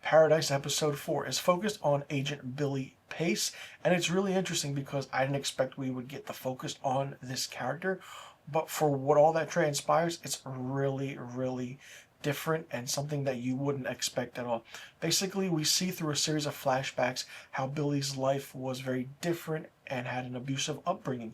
Paradise episode 4 is focused on Agent Billy Pace, and it's really interesting because I didn't expect we would get the focus on this character, but for what all that transpires, it's really, really different and something that you wouldn't expect at all. Basically, we see through a series of flashbacks how Billy's life was very different and had an abusive upbringing,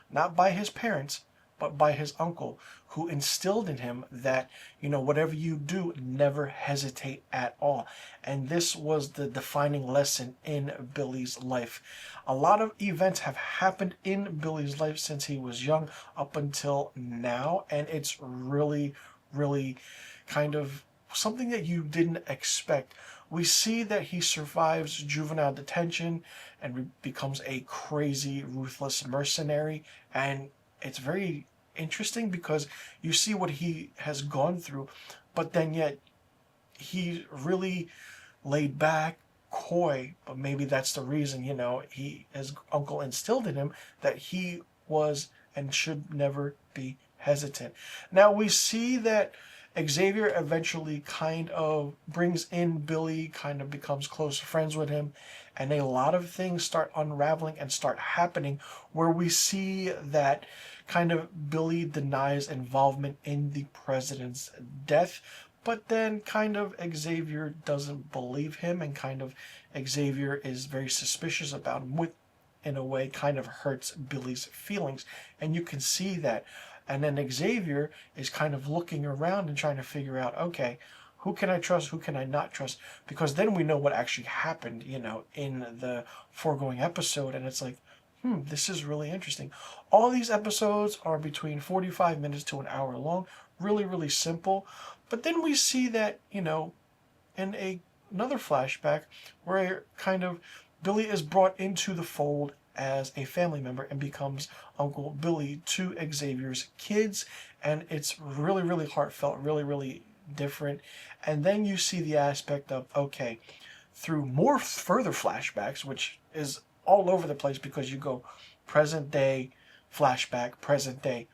not by his parents, but by his uncle, who instilled in him that, whatever you do, never hesitate at all. And this was the defining lesson in Billy's life. A lot of events have happened in Billy's life since he was young up until now, and it's really, really kind of something that you didn't expect. We see that he survives juvenile detention and becomes a crazy, ruthless mercenary, and it's very interesting because you see what he has gone through, but then yet he really laid back, coy, but maybe that's the reason, his uncle instilled in him that he was and should never be hesitant. Now we see that Xavier eventually kind of brings in Billy, kind of becomes close friends with him, and a lot of things start unraveling and start happening where we see that kind of Billy denies involvement in the president's death, but then kind of Xavier doesn't believe him, and kind of Xavier is very suspicious about him, which in a way kind of hurts Billy's feelings, and you can see that. And then Xavier is kind of looking around and trying to figure out, okay, who can I trust, who can I not trust? Because then we know what actually happened, in the foregoing episode, and it's like, this is really interesting. All these episodes are between 45 minutes to an hour long, really, really simple. But then we see that, in another flashback where kind of Billy is brought into the fold as a family member and becomes Uncle Billy to Xavier's kids, and it's really, really heartfelt, really, really different. And then you see the aspect of, okay, through more further flashbacks, which is all over the place because you go present day, flashback, present day,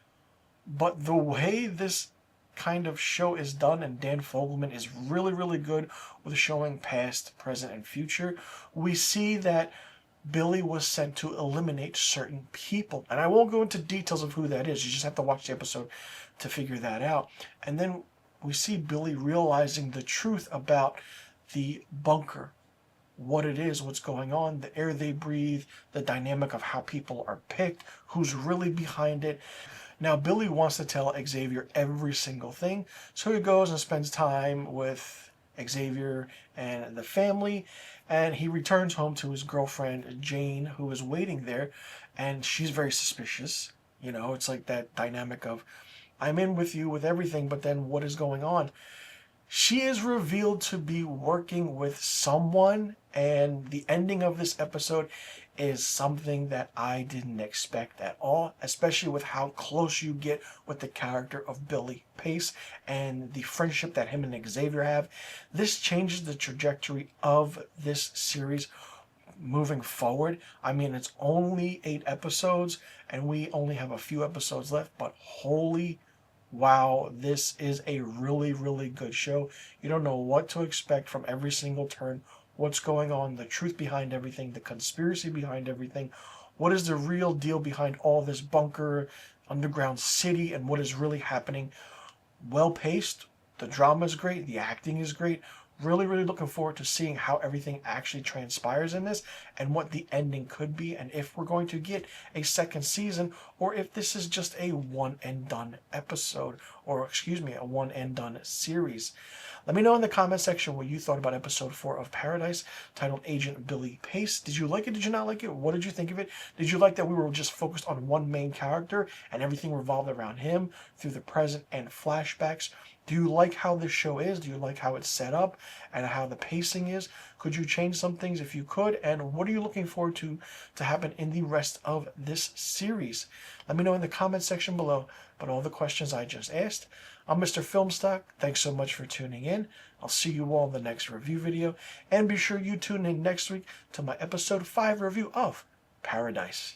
but the way this kind of show is done, and Dan Fogelman is really, really good with showing past, present, and future. We see that Billy was sent to eliminate certain people. And I won't go into details of who that is. You just have to watch the episode to figure that out. And then we see Billy realizing the truth about the bunker, what it is, what's going on, the air they breathe, the dynamic of how people are picked, who's really behind it. Now, Billy wants to tell Xavier every single thing, so he goes and spends time with Xavier and the family, and he returns home to his girlfriend Jane, who is waiting there, and she's very suspicious. It's like that dynamic of, I'm in with you with everything, but then what is going on? She is revealed to be working with someone, and the ending of this episode is something that I didn't expect at all, especially with how close you get with the character of Billy Pace and the friendship that him and Xavier have. This changes the trajectory of this series moving forward. I mean, it's only 8 episodes, and we only have a few episodes left, but holy wow, this is a really, really good show. You don't know what to expect from every single turn, what's going on, the truth behind everything, the conspiracy behind everything, what is the real deal behind all this bunker, underground city, and what is really happening. Well paced, the drama is great, the acting is great. Really, really looking forward to seeing how everything actually transpires in this and what the ending could be, and if we're going to get a second season or if this is just a one and done episode, or a one and done series. Let me know in the comment section what you thought about episode 4 of Paradise, titled Agent Billy Pace. Did you like it? Did you not like it? What did you think of it? Did you like that we were just focused on one main character and everything revolved around him through the present and flashbacks? Do you like how this show is? Do you like how it's set up and how the pacing is? Could you change some things if you could? And what are you looking forward to happen in the rest of this series? Let me know in the comment section below about all the questions I just asked. I'm Mr. Filmstock. Thanks so much for tuning in. I'll see you all in the next review video. And be sure you tune in next week to my episode 5 review of Paradise.